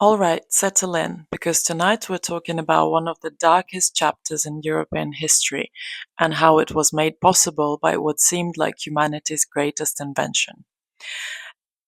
Alright, settle in, because tonight we're talking about one of the darkest chapters in European history and how it was made possible by what seemed like humanity's greatest invention.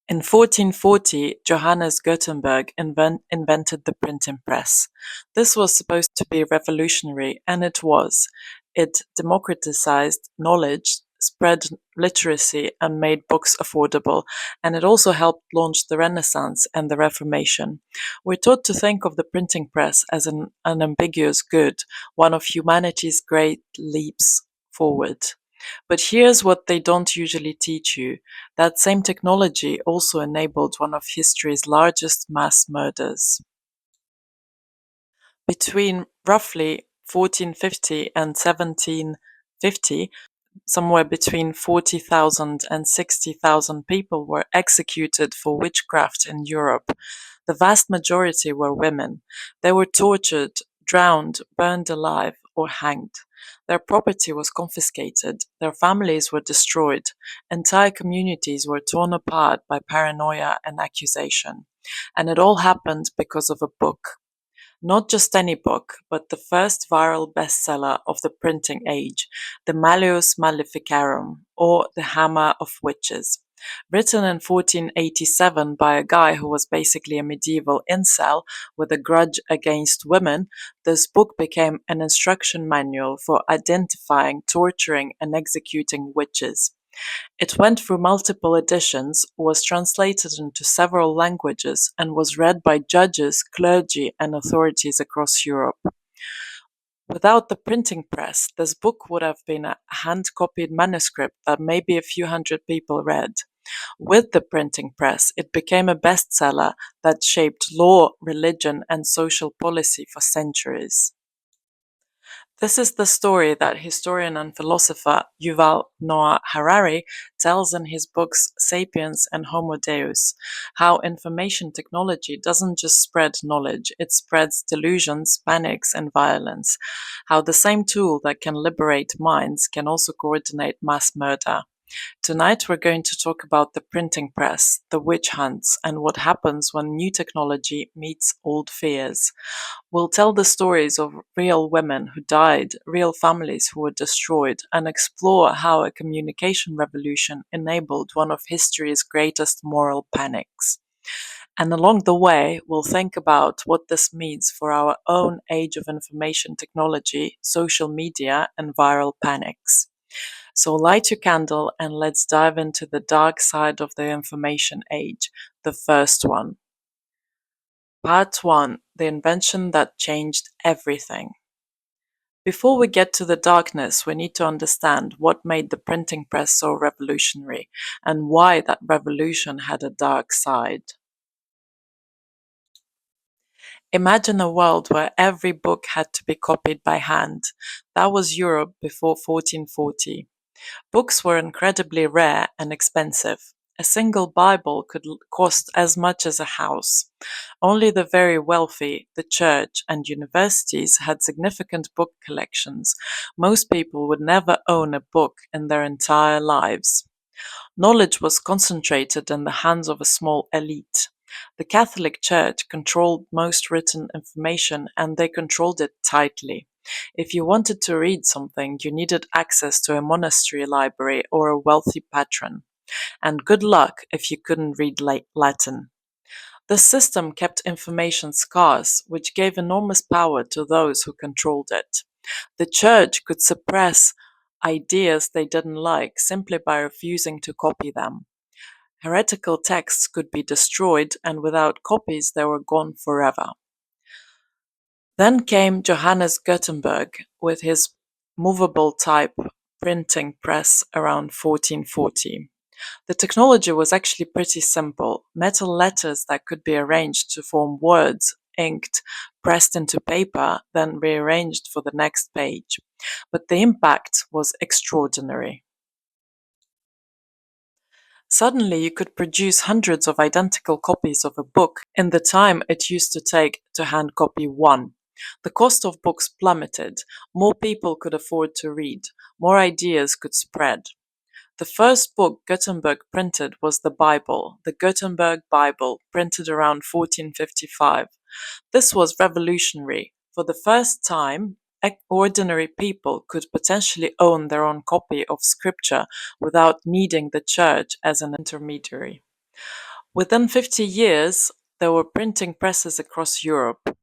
In 1440, Johannes Gutenberg invented the printing press. This was supposed to be revolutionary, and it was. It democratized knowledge, spread literacy, and made books affordable, and it also helped launch the Renaissance and the Reformation. We're taught to think of the printing press as an unambiguous good, one of humanity's great leaps forward. But here's what they don't usually teach you. That same technology also enabled one of history's largest mass murders. Between roughly 1450 and 1750, somewhere between 40,000 and 60,000 people were executed for witchcraft in Europe. The vast majority were women. They were tortured, drowned, burned alive, or hanged. Their property was confiscated, their families were destroyed, entire communities were torn apart by paranoia and accusation. And it all happened because of a book. Not just any book, but the first viral bestseller of the printing age, the Malleus Maleficarum, or The Hammer of Witches. Written in 1487 by a guy who was basically a medieval incel with a grudge against women, this book became an instruction manual for identifying, torturing, and executing witches. It went through multiple editions, was translated into several languages, and was read by judges, clergy, and authorities across Europe. Without the printing press, this book would have been a hand-copied manuscript that maybe a few hundred people read. With the printing press, it became a bestseller that shaped law, religion, and social policy for centuries. This is the story that historian and philosopher Yuval Noah Harari tells in his books Sapiens and Homo Deus, how information technology doesn't just spread knowledge, it spreads delusions, panics, and violence, how the same tool that can liberate minds can also coordinate mass murder. Tonight we're going to talk about the printing press, the witch hunts, and what happens when new technology meets old fears. We'll tell the stories of real women who died, real families who were destroyed, and explore how a communication revolution enabled one of history's greatest moral panics. And along the way, we'll think about what this means for our own age of information technology, social media, and viral panics. So light your candle and let's dive into the dark side of the information age, the first one. Part 1. The invention that changed everything. Before we get to the darkness, we need to understand what made the printing press so revolutionary and why that revolution had a dark side. Imagine a world where every book had to be copied by hand. That was Europe before 1440. Books were incredibly rare and expensive. A single Bible could cost as much as a house. Only the very wealthy, the church, and universities had significant book collections. Most people would never own a book in their entire lives. Knowledge was concentrated in the hands of a small elite. The Catholic Church controlled most written information, and they controlled it tightly. If you wanted to read something, you needed access to a monastery library or a wealthy patron. And good luck if you couldn't read Latin. The system kept information scarce, which gave enormous power to those who controlled it. The church could suppress ideas they didn't like simply by refusing to copy them. Heretical texts could be destroyed, and without copies they were gone forever. Then came Johannes Gutenberg with his movable type printing press around 1440. The technology was actually pretty simple. Metal letters that could be arranged to form words, inked, pressed into paper, then rearranged for the next page. But the impact was extraordinary. Suddenly you could produce hundreds of identical copies of a book in the time it used to take to hand copy one. The cost of books plummeted, more people could afford to read, more ideas could spread. The first book Gutenberg printed was the Bible, the Gutenberg Bible, printed around 1455. This was revolutionary. For the first time, ordinary people could potentially own their own copy of scripture without needing the church as an intermediary. Within 50 years, there were printing presses across Europe.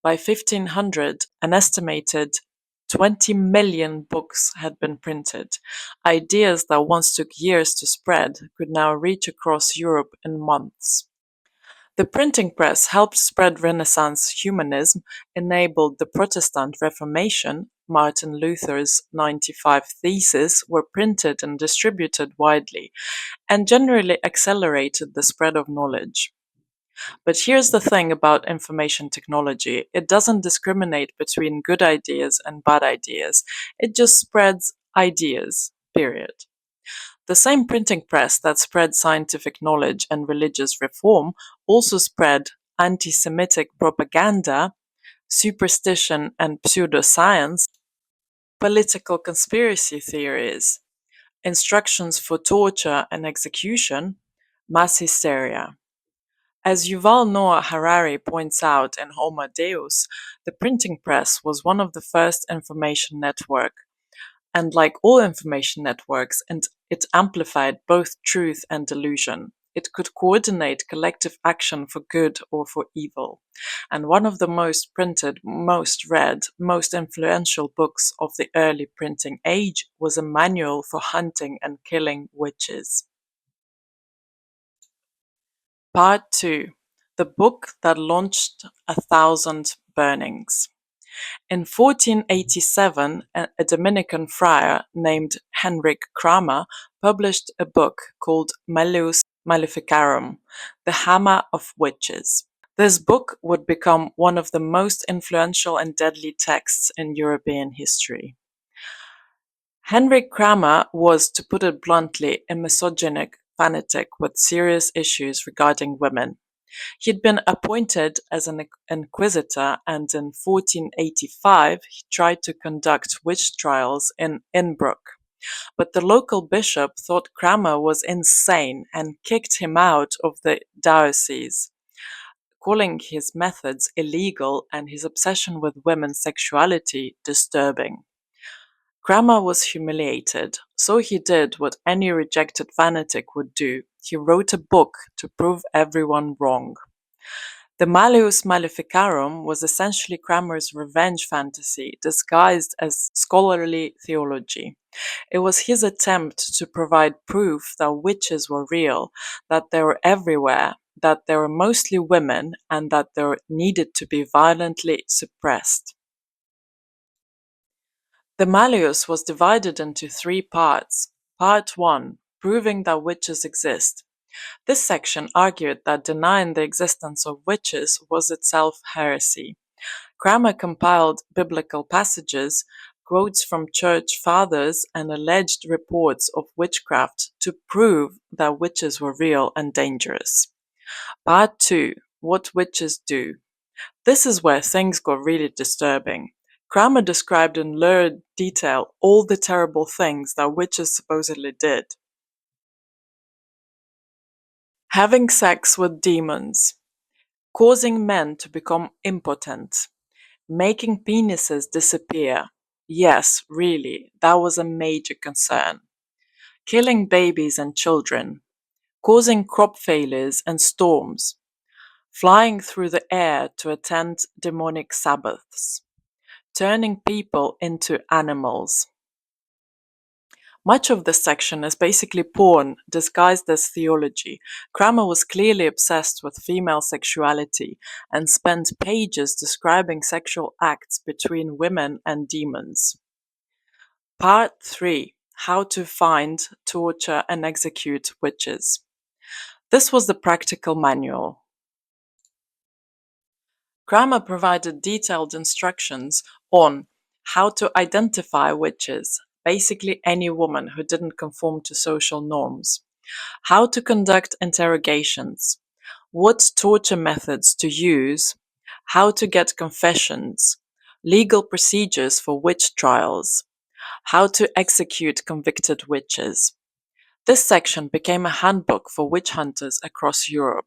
By 1500, an estimated 20 million books had been printed. Ideas that once took years to spread could now reach across Europe in months. The printing press helped spread Renaissance humanism, enabled the Protestant Reformation. Martin Luther's 95 Theses were printed and distributed widely, and generally accelerated the spread of knowledge. But here's the thing about information technology. It doesn't discriminate between good ideas and bad ideas. It just spreads ideas, period. The same printing press that spread scientific knowledge and religious reform also spread anti-Semitic propaganda, superstition and pseudoscience, political conspiracy theories, instructions for torture and execution, mass hysteria. As Yuval Noah Harari points out in Homo Deus, the printing press was one of the first information network, and like all information networks, it amplified both truth and delusion. It could coordinate collective action for good or for evil. And one of the most printed, most read, most influential books of the early printing age was a manual for hunting and killing witches. Part 2. The book that launched 1,000 burnings. In 1487, a Dominican friar named Heinrich Kramer published a book called Malleus Maleficarum, The Hammer of Witches. This book would become one of the most influential and deadly texts in European history. Heinrich Kramer was, to put it bluntly, a misogynic fanatic with serious issues regarding women. He'd been appointed as an inquisitor, and in 1485 he tried to conduct witch trials in Innsbruck. But the local bishop thought Kramer was insane and kicked him out of the diocese, calling his methods illegal and his obsession with women's sexuality disturbing. Kramer was humiliated, so he did what any rejected fanatic would do. He wrote a book to prove everyone wrong. The Malleus Maleficarum was essentially Kramer's revenge fantasy disguised as scholarly theology. It was his attempt to provide proof that witches were real, that they were everywhere, that they were mostly women, and that they needed to be violently suppressed. The Malleus was divided into 3 parts. Part 1, proving that witches exist. This section argued that denying the existence of witches was itself heresy. Kramer compiled biblical passages, quotes from church fathers, and alleged reports of witchcraft to prove that witches were real and dangerous. Part 2, what witches do. This is where things got really disturbing. Kramer described in lurid detail all the terrible things that witches supposedly did. Having sex with demons, causing men to become impotent, making penises disappear. Yes, really, that was a major concern. Killing babies and children, causing crop failures and storms, flying through the air to attend demonic Sabbaths, turning people into animals. Much of this section is basically porn disguised as theology. Kramer was clearly obsessed with female sexuality and spent pages describing sexual acts between women and demons. Part 3. How to find, torture, and execute witches. This was the practical manual. Kramer provided detailed instructions on how to identify witches, basically any woman who didn't conform to social norms, how to conduct interrogations, what torture methods to use, how to get confessions, legal procedures for witch trials, how to execute convicted witches. This section became a handbook for witch hunters across Europe.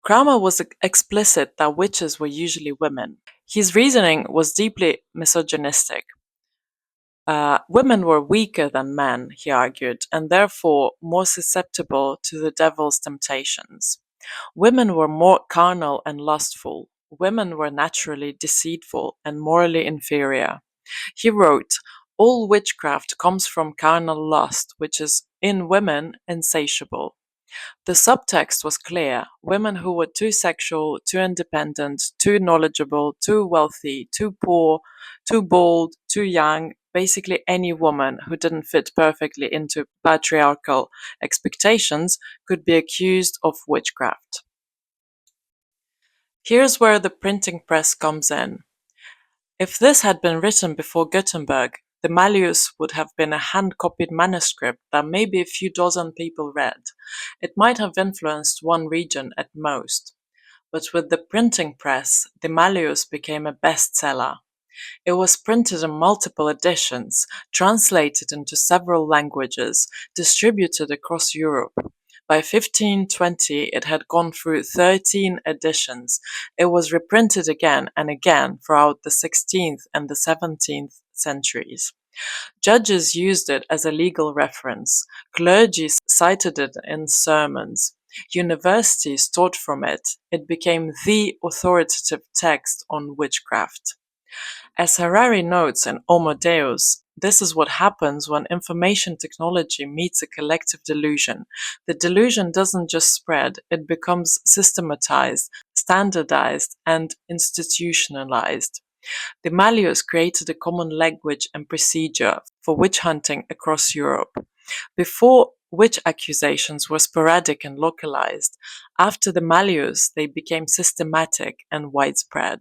Kramer was explicit that witches were usually women. His reasoning was deeply misogynistic. Women were weaker than men, he argued, and therefore more susceptible to the devil's temptations. Women were more carnal and lustful. Women were naturally deceitful and morally inferior. He wrote, "All witchcraft comes from carnal lust, which is in women insatiable." The subtext was clear: women who were too sexual, too independent, too knowledgeable, too wealthy, too poor, too bold, too young, basically any woman who didn't fit perfectly into patriarchal expectations could be accused of witchcraft. Here's where the printing press comes in. If this had been written before Gutenberg, the Malleus would have been a hand-copied manuscript that maybe a few dozen people read. It might have influenced one region at most. But with the printing press, the Malleus became a bestseller. It was printed in multiple editions, translated into several languages, distributed across Europe. By 1520, it had gone through 13 editions. It was reprinted again and again throughout the 16th and the 17th centuries. Judges used it as a legal reference. Clergy cited it in sermons. Universities taught from it. It became the authoritative text on witchcraft. As Harari notes in Homo Deus, this is what happens when information technology meets a collective delusion. The delusion doesn't just spread, it becomes systematized, standardized, and institutionalized. The Malleus created a common language and procedure for witch hunting across Europe. Before, witch accusations were sporadic and localized. After the Malleus, they became systematic and widespread.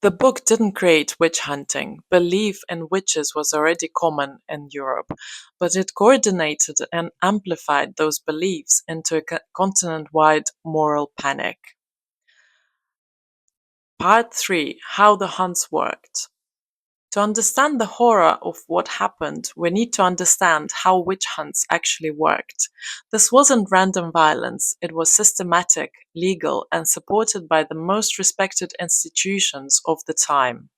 The book didn't create witch hunting. Belief in witches was already common in Europe, but it coordinated and amplified those beliefs into a continent-wide moral panic. Part 3: How the hunts worked. To understand the horror of what happened, we need to understand how witch hunts actually worked. This wasn't random violence, it was systematic, legal, and supported by the most respected institutions of the time.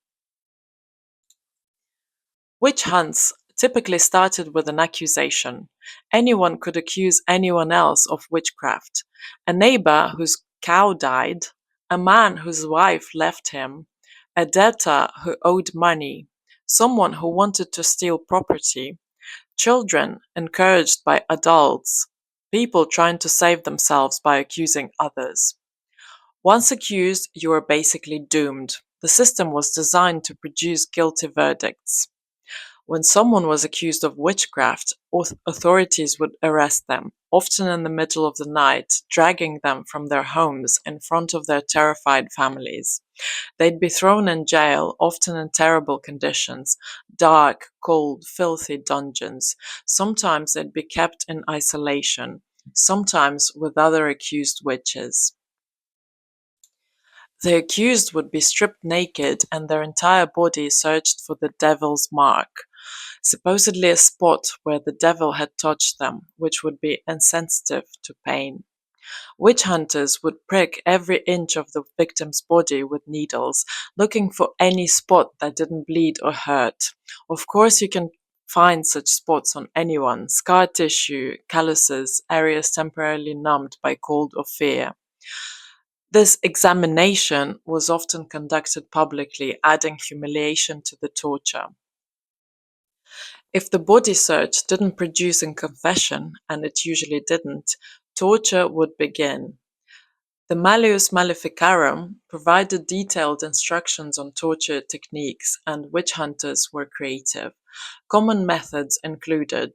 Witch hunts typically started with an accusation. Anyone could accuse anyone else of witchcraft. A neighbor whose cow died, a man whose wife left him, a debtor who owed money, someone who wanted to steal property, children encouraged by adults, people trying to save themselves by accusing others. Once accused, you were basically doomed. The system was designed to produce guilty verdicts. When someone was accused of witchcraft, authorities would arrest them, often in the middle of the night, dragging them from their homes in front of their terrified families. They'd be thrown in jail, often in terrible conditions, dark, cold, filthy dungeons. Sometimes they'd be kept in isolation, sometimes with other accused witches. The accused would be stripped naked and their entire body searched for the devil's mark, supposedly a spot where the devil had touched them, which would be insensitive to pain. Witch hunters would prick every inch of the victim's body with needles, looking for any spot that didn't bleed or hurt. Of course, you can find such spots on anyone: scar tissue, calluses, areas temporarily numbed by cold or fear. This examination was often conducted publicly, adding humiliation to the torture. If the body search didn't produce a confession, and it usually didn't, torture would begin. The Malleus Maleficarum provided detailed instructions on torture techniques, and witch hunters were creative. Common methods included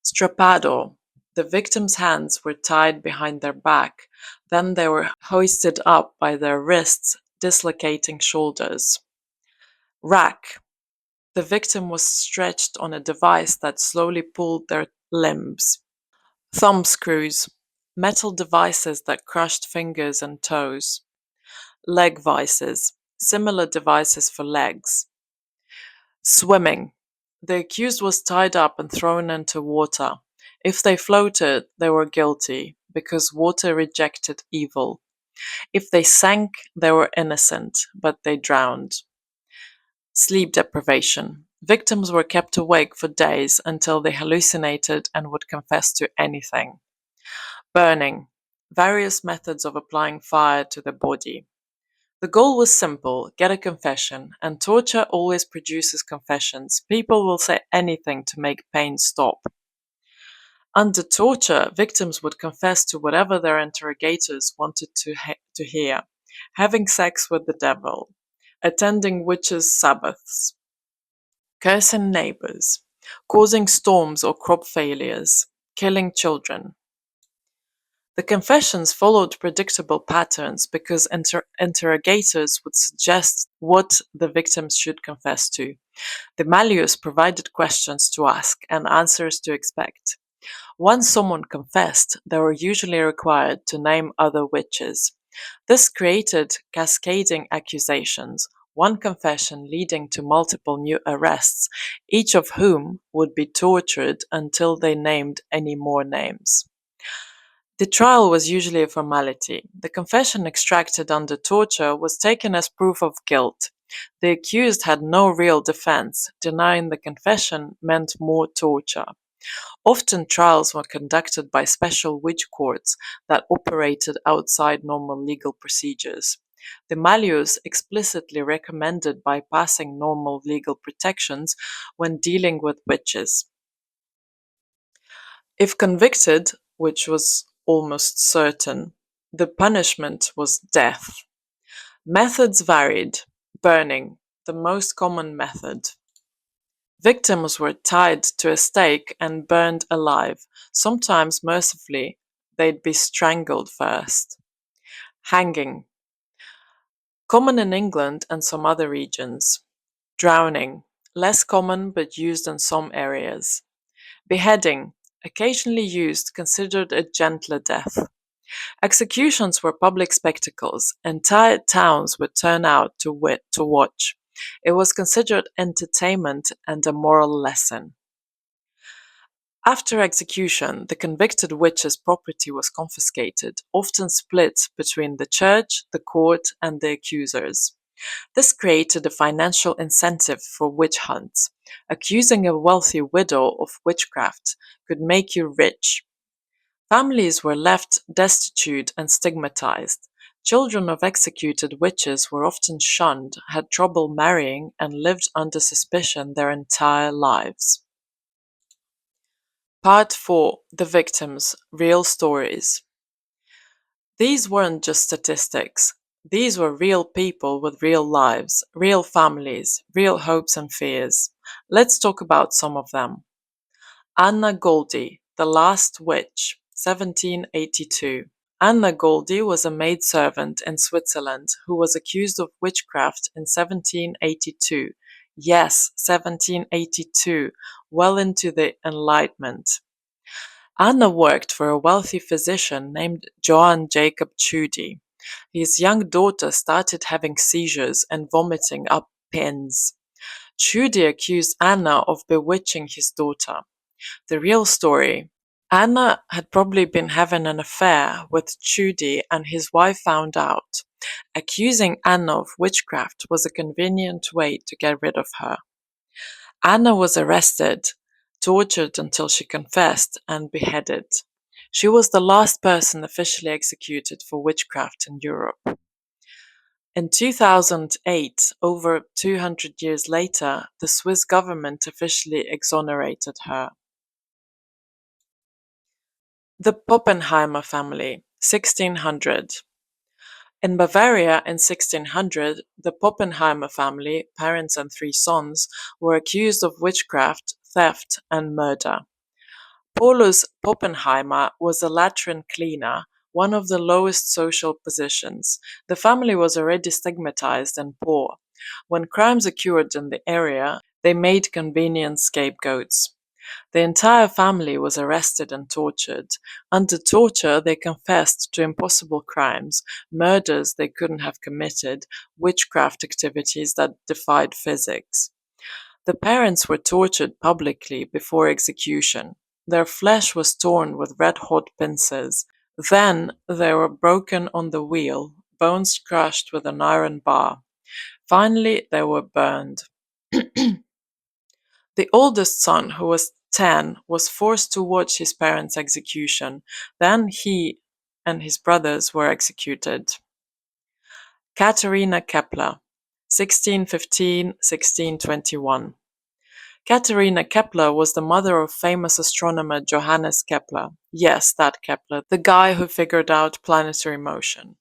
strappado. The victim's hands were tied behind their back, then they were hoisted up by their wrists, dislocating shoulders. Rack. The victim was stretched on a device that slowly pulled their limbs. Thumb screws. Metal devices that crushed fingers and toes. Leg vices, similar devices for legs. Swimming. The accused was tied up and thrown into water. If they floated, they were guilty, because water rejected evil. If they sank, they were innocent, but they drowned. Sleep deprivation. Victims were kept awake for days until they hallucinated and would confess to anything. Burning. Various methods of applying fire to the body. The goal was simple: get a confession, and torture always produces confessions. People will say anything to make pain stop. Under torture, victims would confess to whatever their interrogators wanted to hear: having sex with the devil, attending witches' sabbaths, cursing neighbors, causing storms or crop failures, killing children. The confessions followed predictable patterns because interrogators would suggest what the victims should confess to. The Malleus provided questions to ask and answers to expect. Once someone confessed, they were usually required to name other witches. This created cascading accusations, one confession leading to multiple new arrests, each of whom would be tortured until they named any more names. The trial was usually a formality. The confession extracted under torture was taken as proof of guilt. The accused had no real defense. Denying the confession meant more torture. Often trials were conducted by special witch courts that operated outside normal legal procedures. The Malleus explicitly recommended bypassing normal legal protections when dealing with witches. If convicted, which was almost certain, the punishment was death. Methods varied. Burning, the most common method. Victims were tied to a stake and burned alive. Sometimes, mercifully, they'd be strangled first. Hanging, common in England and some other regions. Drowning, less common but used in some areas. Beheading, occasionally used, considered a gentler death. Executions were public spectacles. Entire towns would turn out to watch. It was considered entertainment and a moral lesson. After execution, the convicted witch's property was confiscated, often split between the church, the court, and the accusers. This created a financial incentive for witch hunts. Accusing a wealthy widow of witchcraft could make you rich. Families were left destitute and stigmatized. Children of executed witches were often shunned, had trouble marrying, and lived under suspicion their entire lives. Part 4: The Victims: Real Stories. These weren't just statistics. These were real people with real lives, real families, real hopes and fears. Let's talk about some of them. Anna Göldi, The Last Witch, 1782. Anna Göldi was a maidservant in Switzerland who was accused of witchcraft in 1782. Yes, 1782, well into the Enlightenment. Anna worked for a wealthy physician named Johann Jacob Tschudi. His young daughter started having seizures and vomiting up pins. Tschudi accused Anna of bewitching his daughter. The real story: Anna had probably been having an affair with Tschudi and his wife found out. Accusing Anna of witchcraft was a convenient way to get rid of her. Anna was arrested, tortured until she confessed, and beheaded. She was the last person officially executed for witchcraft in Europe. In 2008, over 200 years later, the Swiss government officially exonerated her. The Pappenheimer Family, 1600. In Bavaria in 1600, the Pappenheimer family, parents and 3 sons, were accused of witchcraft, theft, and murder. Paulus Pappenheimer was a latrine cleaner, one of the lowest social positions. The family was already stigmatized and poor. When crimes occurred in the area, they made convenient scapegoats. The entire family was arrested and tortured. Under torture, they confessed to impossible crimes, murders they couldn't have committed, witchcraft activities that defied physics. The parents were tortured publicly before execution. Their flesh was torn with red-hot pincers. Then they were broken on the wheel, bones crushed with an iron bar. Finally, they were burned. The oldest son, who was 10, was forced to watch his parents' execution. Then he and his brothers were executed. Katharina Kepler, 1615–1621. Katharina Kepler was the mother of famous astronomer Johannes Kepler. Yes, that Kepler, the guy who figured out planetary motion.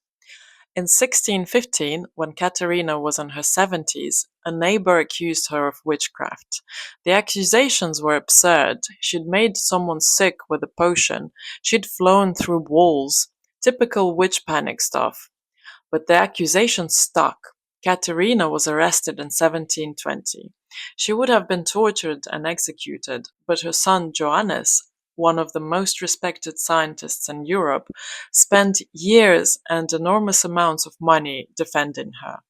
In 1615, when Katharina was in her 70s, a neighbor accused her of witchcraft. The accusations were absurd. She'd made someone sick with a potion. She'd flown through walls. Typical witch panic stuff. But the accusations stuck. Katharina was arrested in 1720. She would have been tortured and executed, but her son Johannes, one of the most respected scientists in Europe, spent years and enormous amounts of money defending her.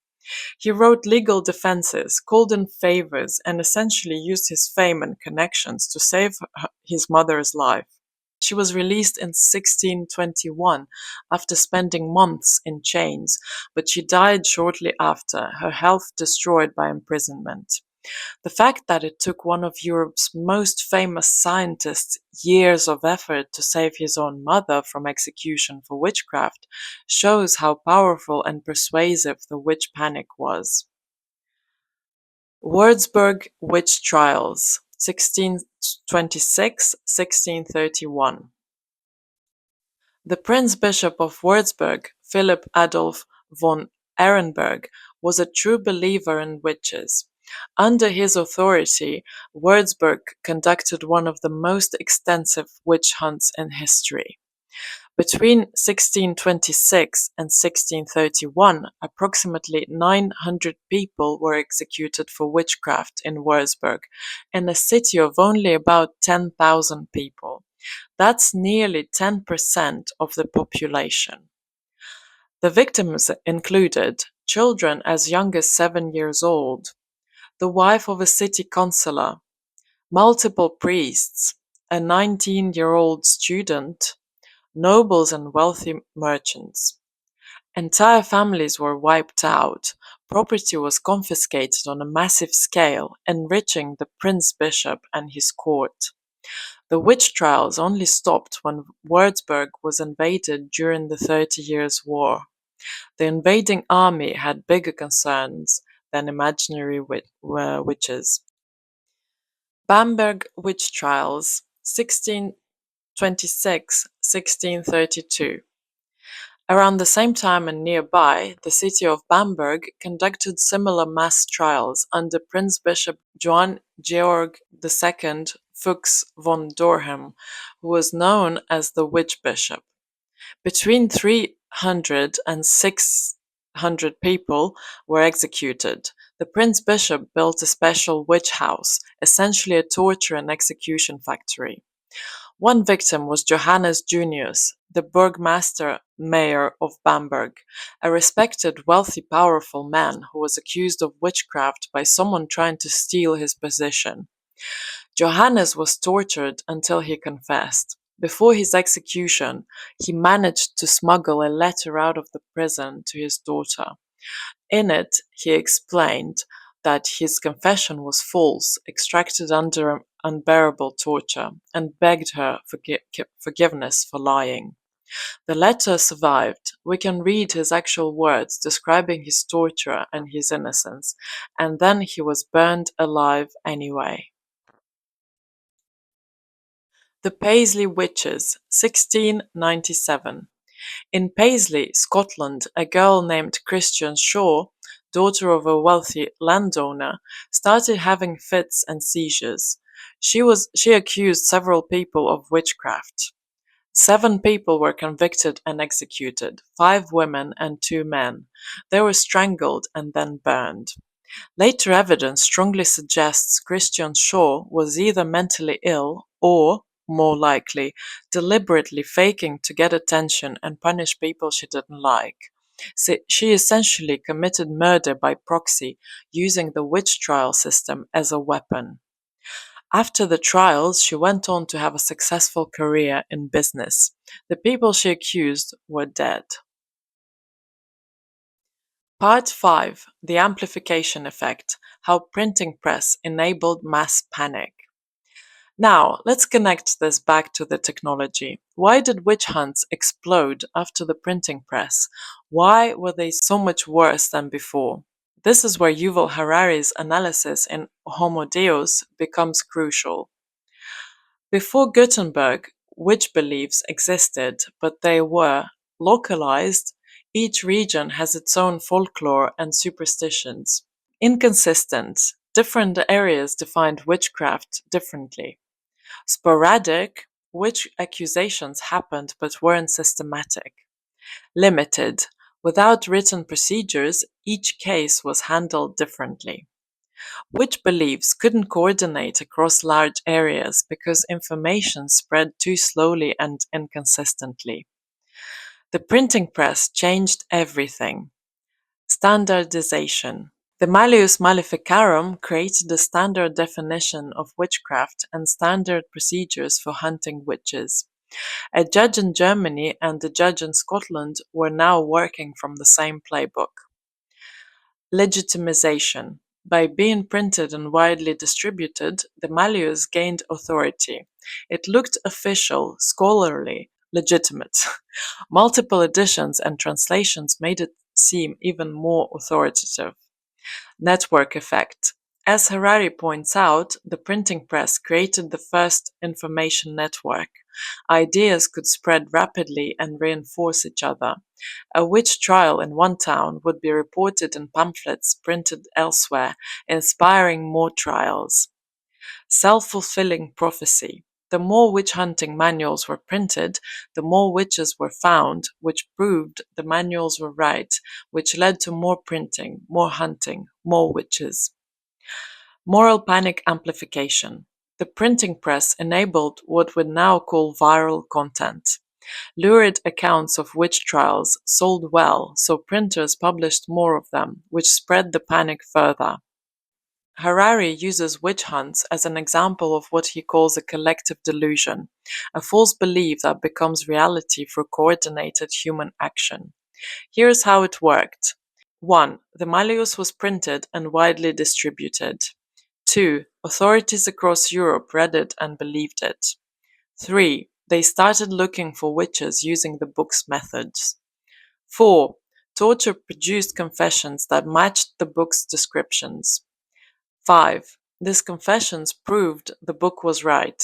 He wrote legal defenses, called in favors, and essentially used his fame and connections to save his mother's life. She was released in 1621 after spending months in chains, but she died shortly after, her health destroyed by imprisonment. The fact that it took one of Europe's most famous scientists years of effort to save his own mother from execution for witchcraft shows how powerful and persuasive the witch panic was. Würzburg witch trials, 1626–1631. The Prince Bishop of Würzburg, Philip Adolf von Ehrenberg, was a true believer in witches. Under his authority, Würzburg conducted one of the most extensive witch hunts in history. Between 1626 and 1631, approximately 900 people were executed for witchcraft in Würzburg, in a city of only about 10,000 people. That's nearly 10% of the population. The victims included children as young as 7 years old, the wife of a city councillor, multiple priests, a 19-year-old student, nobles and wealthy merchants. Entire families were wiped out. Property was confiscated on a massive scale, enriching the Prince Bishop and his court. The witch trials only stopped when Würzburg was invaded during the 30 Years' War. The invading army had bigger concerns than imaginary witches. Bamberg witch trials, 1626–1632. Around the same time and nearby, the city of Bamberg conducted similar mass trials under Prince Bishop Johann Georg II Fuchs von Dorhem, who was known as the Witch Bishop. Between 300 and 600 people were executed. The Prince Bishop built a special witch house, essentially a torture and execution factory. One victim was Johannes Junius, the Burgmaster Mayor of Bamberg, a respected, wealthy, powerful man who was accused of witchcraft by someone trying to steal his position. Johannes was tortured until he confessed. Before his execution, he managed to smuggle a letter out of the prison to his daughter. In it, he explained that his confession was false, extracted under unbearable torture, and begged her forgiveness for lying. The letter survived. We can read his actual words describing his torture and his innocence, and then he was burned alive anyway. The Paisley Witches, 1697. In Paisley, Scotland, a girl named Christian Shaw, daughter of a wealthy landowner, started having fits and seizures. She accused several people of witchcraft. 7 people were convicted and executed, 5 women and 2 men. They were strangled and then burned. Later evidence strongly suggests Christian Shaw was either mentally ill or, more likely, deliberately faking to get attention and punish people she didn't like. So she essentially committed murder by proxy, using the witch trial system as a weapon. After the trials, she went on to have a successful career in business. The people she accused were dead. Part 5: The Amplification Effect: How Printing Press Enabled Mass Panic. Now, let's connect this back to the technology. Why did witch hunts explode after the printing press? Why were they so much worse than before? This is where Yuval Harari's analysis in Homo Deus becomes crucial. Before Gutenberg, witch beliefs existed, but they were localized. Each region has its own folklore and superstitions. Inconsistent. Different areas defined witchcraft differently. Sporadic. Witch accusations happened but weren't systematic. Limited. Without written procedures, each case was handled differently. Witch beliefs couldn't coordinate across large areas because information spread too slowly and inconsistently. The printing press changed everything. Standardization. The Malleus Maleficarum created a standard definition of witchcraft and standard procedures for hunting witches. A judge in Germany and a judge in Scotland were now working from the same playbook. Legitimization. By being printed and widely distributed, the Malleus gained authority. It looked official, scholarly, legitimate. Multiple editions and translations made it seem even more authoritative. Network effect. As Harari points out, the printing press created the first information network. Ideas could spread rapidly and reinforce each other. A witch trial in one town would be reported in pamphlets printed elsewhere, inspiring more trials. Self-fulfilling prophecy. The more witch hunting manuals were printed, the more witches were found, which proved the manuals were right, which led to more printing, more hunting, more witches. Moral panic amplification. The printing press enabled what we'd now call viral content. Lurid accounts of witch trials sold well, so printers published more of them, which spread the panic further. Harari uses witch hunts as an example of what he calls a collective delusion, a false belief that becomes reality through coordinated human action. Here's how it worked. 1. The Malleus was printed and widely distributed. 2. Authorities across Europe read it and believed it. 3. They started looking for witches using the book's methods. 4. Torture produced confessions that matched the book's descriptions. 5. These confessions proved the book was right.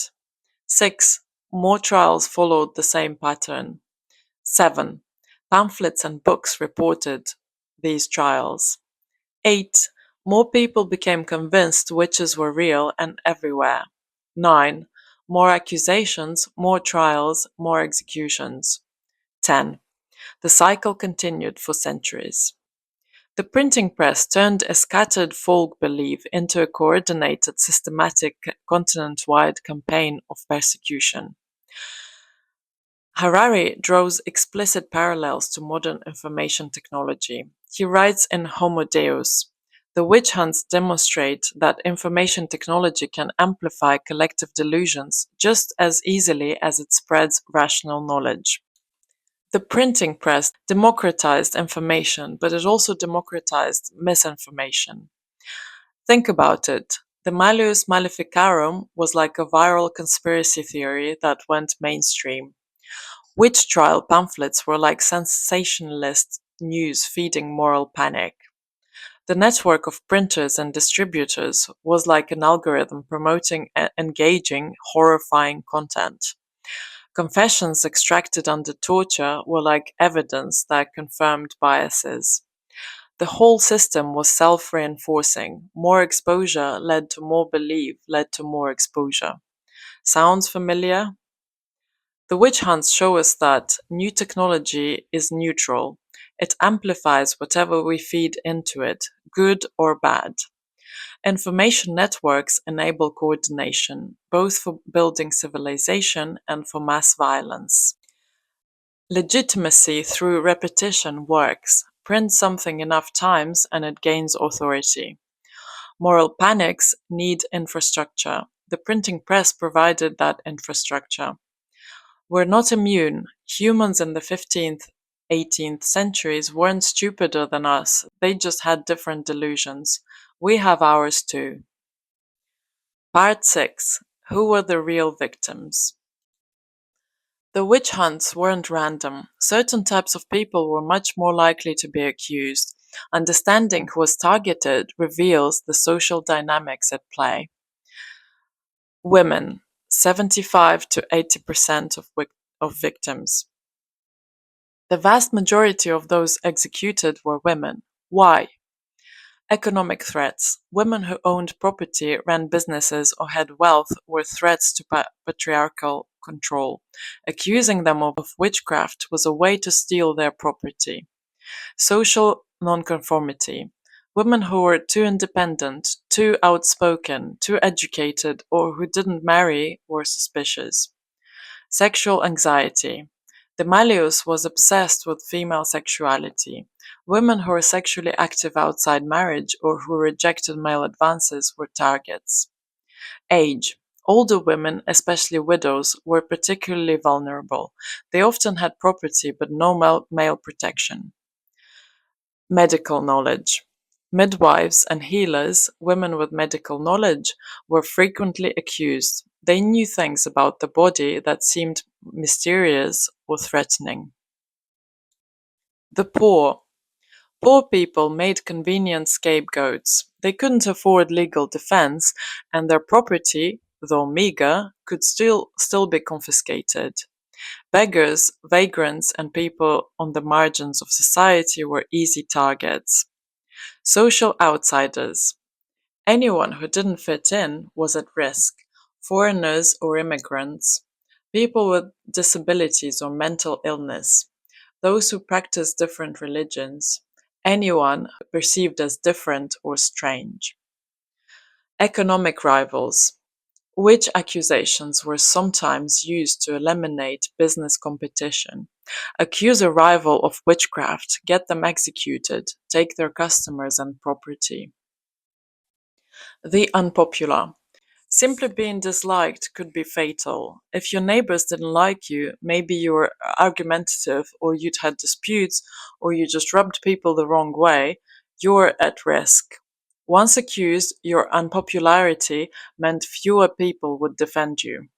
6. More trials followed the same pattern. 7. Pamphlets and books reported these trials. 8. More people became convinced witches were real and everywhere. 9. More accusations, more trials, more executions. 10. The cycle continued for centuries. The printing press turned a scattered folk belief into a coordinated, systematic, continent-wide campaign of persecution. Harari draws explicit parallels to modern information technology. He writes in Homo Deus, "The witch hunts demonstrate that information technology can amplify collective delusions just as easily as it spreads rational knowledge." The printing press democratized information, but it also democratized misinformation. Think about it. The Malleus Maleficarum was like a viral conspiracy theory that went mainstream. Witch trial pamphlets were like sensationalist news feeding moral panic. The network of printers and distributors was like an algorithm promoting engaging, horrifying content. Confessions extracted under torture were like evidence that confirmed biases. The whole system was self-reinforcing. More exposure led to more belief, led to more exposure. Sounds familiar? The witch hunts show us that new technology is neutral. It amplifies whatever we feed into it, good or bad. Information networks enable coordination, both for building civilization and for mass violence. Legitimacy through repetition works. Print something enough times and it gains authority. Moral panics need infrastructure. The printing press provided that infrastructure. We're not immune. Humans in the 15th, 18th centuries weren't stupider than us, they just had different delusions. We have ours too. Part 6. Who were the real victims? The witch hunts weren't random. Certain types of people were much more likely to be accused. Understanding who was targeted reveals the social dynamics at play. Women, 75 to 80% of victims. The vast majority of those executed were women. Why? Economic threats. Women who owned property, ran businesses, or had wealth were threats to patriarchal control. Accusing them of witchcraft was a way to steal their property. Social nonconformity. Women who were too independent, too outspoken, too educated, or who didn't marry were suspicious. Sexual anxiety. The Malleus was obsessed with female sexuality. Women who were sexually active outside marriage or who rejected male advances were targets. Age. Older women, especially widows, were particularly vulnerable. They often had property but no male protection. Medical knowledge. Midwives and healers, women with medical knowledge, were frequently accused. They knew things about the body that seemed mysterious or threatening. The poor. Poor people made convenient scapegoats. They couldn't afford legal defense, and their property, though meager, could still be confiscated. Beggars, vagrants, and people on the margins of society were easy targets. Social outsiders. Anyone who didn't fit in was at risk. Foreigners or immigrants. People with disabilities or mental illness. Those who practiced different religions. Anyone perceived as different or strange. Economic rivals. Witch accusations were sometimes used to eliminate business competition. Accuse a rival of witchcraft, get them executed, take their customers and property. The unpopular. Simply being disliked could be fatal. If your neighbors didn't like you, maybe you were argumentative, or you'd had disputes, or you just rubbed people the wrong way, you're at risk. Once accused, your unpopularity meant fewer people would defend you.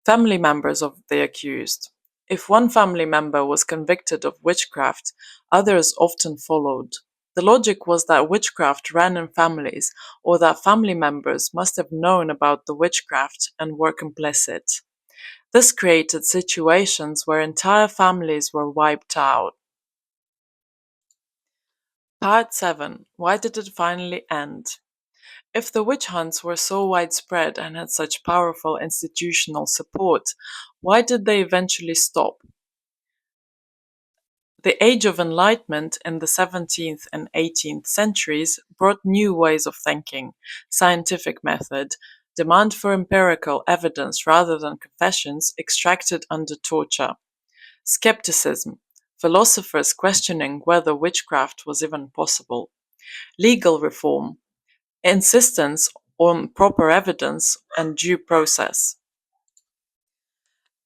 Family members of the accused. If one family member was convicted of witchcraft, others often followed. The logic was that witchcraft ran in families, or that family members must have known about the witchcraft and were complicit. This created situations where entire families were wiped out. Part 7. Why did it finally end? If the witch hunts were so widespread and had such powerful institutional support, why did they eventually stop? The Age of Enlightenment in the 17th and 18th centuries brought new ways of thinking, scientific method, demand for empirical evidence rather than confessions extracted under torture, skepticism, philosophers questioning whether witchcraft was even possible, legal reform, insistence on proper evidence and due process.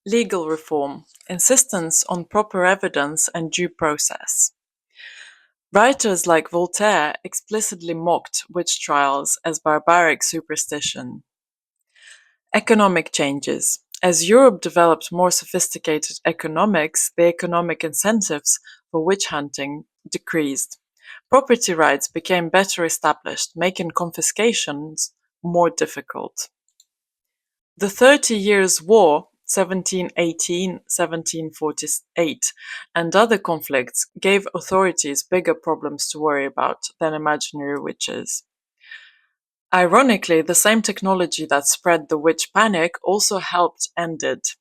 Legal reform, insistence on proper evidence and due process. Writers like Voltaire explicitly mocked witch trials as barbaric superstition. Economic changes. As Europe developed more sophisticated economics, the economic incentives for witch hunting decreased. Property rights became better established, making confiscations more difficult. The 30 Years' War, 1718-1748, and other conflicts gave authorities bigger problems to worry about than imaginary witches. Ironically, the same technology that spread the witch panic also helped end it.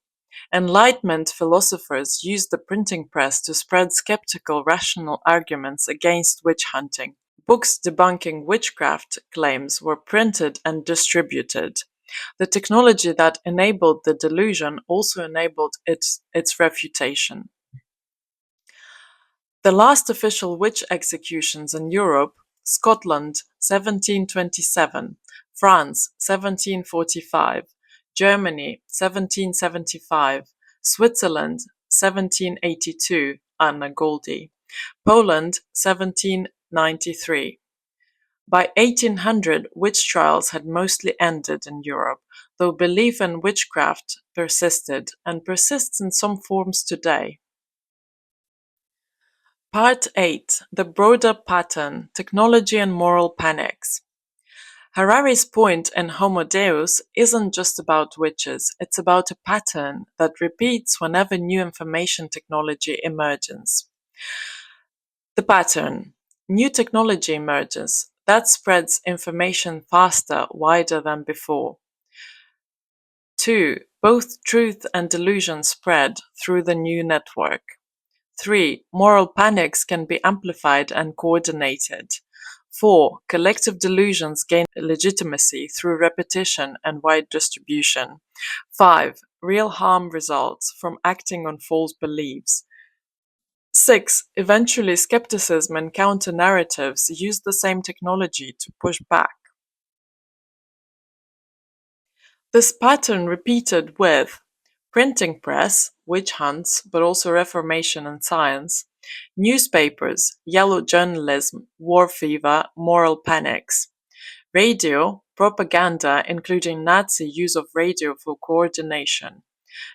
Enlightenment philosophers used the printing press to spread skeptical, rational arguments against witch hunting. Books debunking witchcraft claims were printed and distributed. The technology that enabled the delusion also enabled its refutation. The last official witch executions in Europe: Scotland 1727, France 1745, Germany 1775, Switzerland 1782, Anna Göldi, Poland 1793. By 1800, witch trials had mostly ended in Europe, though belief in witchcraft persisted and persists in some forms today. Part 8: The Broader Pattern: Technology and Moral Panics. Harari's point in Homo Deus isn't just about witches, it's about a pattern that repeats whenever new information technology emerges. The pattern: new technology emerges, that spreads information faster, wider than before. 2. Both truth and delusion spread through the new network. 3. Moral panics can be amplified and coordinated. 4. Collective delusions gain legitimacy through repetition and wide distribution. 5. Real harm results from acting on false beliefs. 6. Eventually, skepticism and counter-narratives use the same technology to push back. This pattern repeated with printing press, witch hunts, but also Reformation and science; newspapers, yellow journalism, war fever, moral panics; radio, propaganda, including Nazi use of radio for coordination;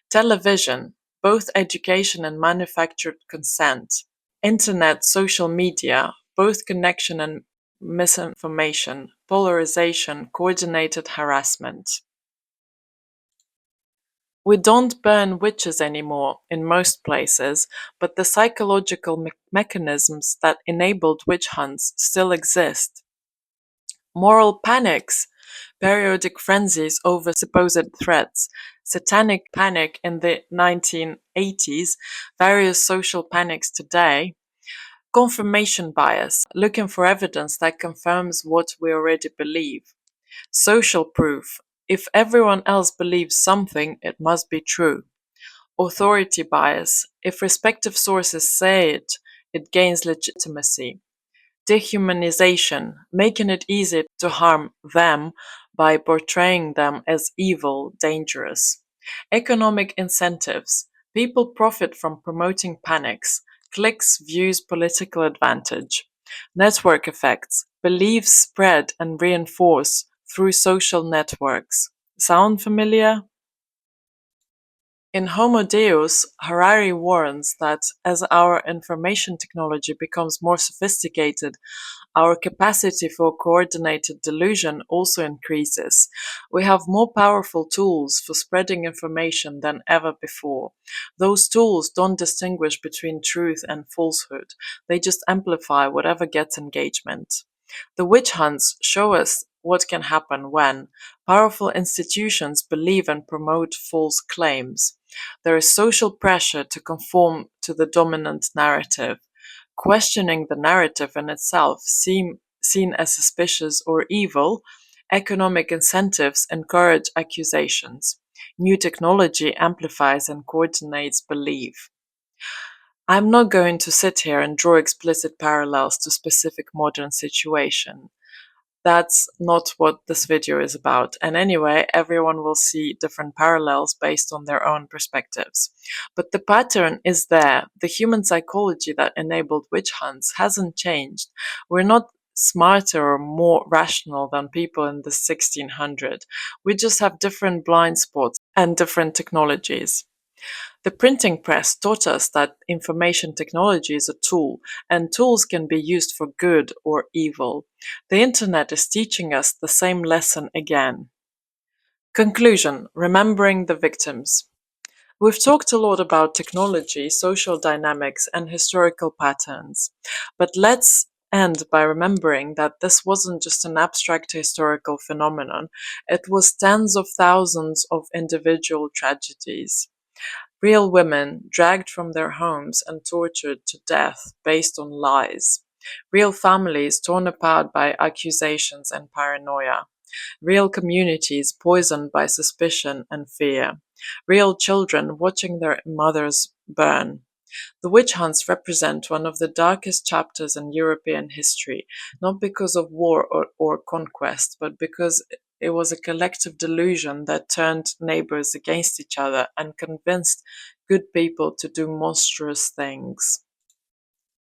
television, both education and manufactured consent; internet, social media, both connection and misinformation, polarization, coordinated harassment. We don't burn witches anymore in most places, but the psychological mechanisms that enabled witch hunts still exist. Moral panics, periodic frenzies over supposed threats, satanic panic in the 1980s, various social panics today, confirmation bias, looking for evidence that confirms what we already believe, social proof, if everyone else believes something, it must be true. Authority bias, if respective sources say it, it gains legitimacy. Dehumanization, making it easy to harm them by portraying them as evil, dangerous. Economic incentives, people profit from promoting panics, clicks, views, political advantage. Network effects, beliefs spread and reinforce through social networks. Sound familiar? In Homo Deus, Harari warns that as our information technology becomes more sophisticated, our capacity for coordinated delusion also increases. We have more powerful tools for spreading information than ever before. Those tools don't distinguish between truth and falsehood, they just amplify whatever gets engagement. The witch hunts show us what can happen when powerful institutions believe and promote false claims. There is social pressure to conform to the dominant narrative. Questioning the narrative in itself seen as suspicious or evil. Economic incentives encourage accusations. New technology amplifies and coordinates belief. I'm not going to sit here and draw explicit parallels to specific modern situation. That's not what this video is about, and anyway, everyone will see different parallels based on their own perspectives. But the pattern is there. The human psychology that enabled witch hunts hasn't changed. We're not smarter or more rational than people in the 1600s. We just have different blind spots and different technologies. The printing press taught us that information technology is a tool, and tools can be used for good or evil. The internet is teaching us the same lesson again. Conclusion: remembering the victims. We've talked a lot about technology, social dynamics, and historical patterns, but let's end by remembering that this wasn't just an abstract historical phenomenon, it was tens of thousands of individual tragedies. Real women dragged from their homes and tortured to death based on lies. Real families torn apart by accusations and paranoia. Real communities poisoned by suspicion and fear. Real children watching their mothers burn. The witch hunts represent one of the darkest chapters in European history, not because of war or conquest, but because it was a collective delusion that turned neighbors against each other and convinced good people to do monstrous things.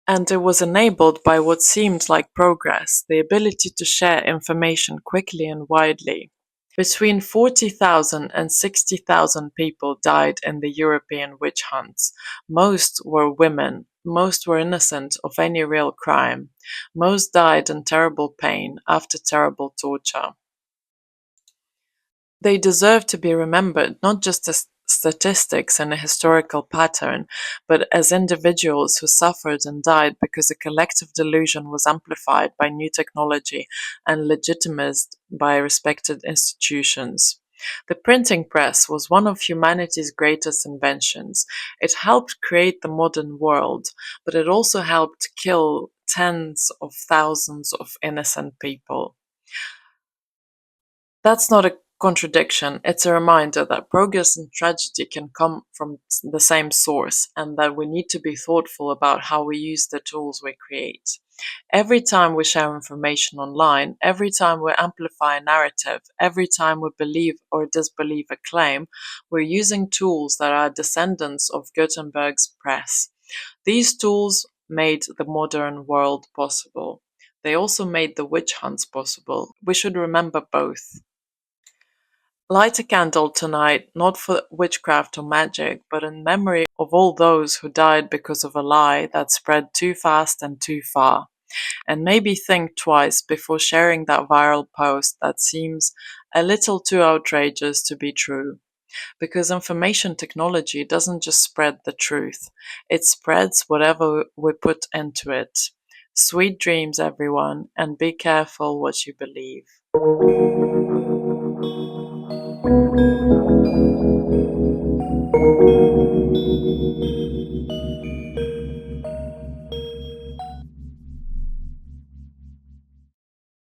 And it was enabled by what seemed like progress, the ability to share information quickly and widely. Between 40,000 and 60,000 people died in the European witch hunts. Most were women. Most were innocent of any real crime. Most died in terrible pain after terrible torture. They deserve to be remembered not just as statistics and a historical pattern, but as individuals who suffered and died because a collective delusion was amplified by new technology and legitimized by respected institutions. The printing press was one of humanity's greatest inventions. It helped create the modern world, but it also helped kill tens of thousands of innocent people. That's not a contradiction, it's a reminder that progress and tragedy can come from the same source, and that we need to be thoughtful about how we use the tools we create. Every time we share information online, every time we amplify a narrative, every time we believe or disbelieve a claim, we're using tools that are descendants of Gutenberg's press. These tools made the modern world possible. They also made the witch hunts possible. We should remember both. Light a candle tonight, not for witchcraft or magic, but in memory of all those who died because of a lie that spread too fast and too far. And maybe think twice before sharing that viral post that seems a little too outrageous to be true. Because information technology doesn't just spread the truth, it spreads whatever we put into it. Sweet dreams, everyone, and be careful what you believe.